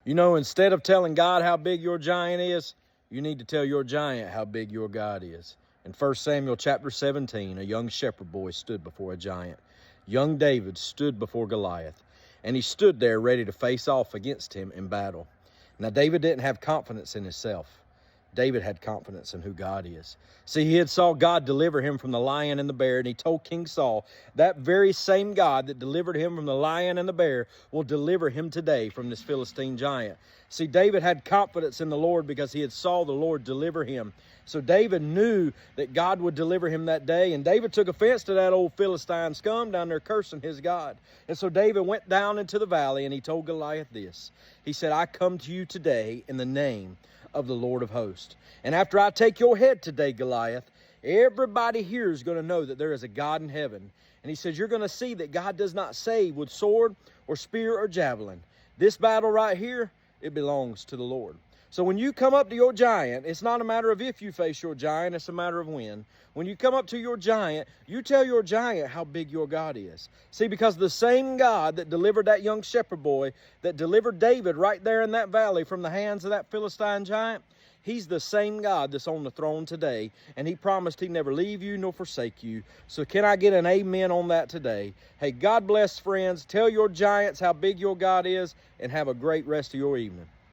You know, instead of telling God how big your giant is, you need to tell your giant how big your God is. In 1 Samuel chapter 17, a young shepherd boy stood before a giant. Young David stood before Goliath, and he stood there ready to face off against him in battle. Now, David didn't have confidence in himself. David had confidence in who God is. See, he had saw God deliver him from the lion and the bear, and he told King Saul, that very same God that delivered him from the lion and the bear will deliver him today from this Philistine giant. See, David had confidence in the Lord because he had saw the Lord deliver him. So David knew that God would deliver him that day, and David took offense to that old Philistine scum down there cursing his God. And so David went down into the valley, and he told Goliath this. He said, I come to you today in the name of the Lord of hosts. And after I take your head today, Goliath, everybody here is going to know that there is a God in heaven. And he says, you're going to see that God does not save with sword or spear or javelin. This battle right here, it belongs to the Lord. So when you come up to your giant, it's not a matter of if you face your giant, it's a matter of when. When you come up to your giant, you tell your giant how big your God is. See, because the same God that delivered that young shepherd boy, that delivered David right there in that valley from the hands of that Philistine giant, he's the same God that's on the throne today, and he promised he'd never leave you nor forsake you. So can I get an amen on that today? Hey, God bless, friends. Tell your giants how big your God is, and have a great rest of your evening.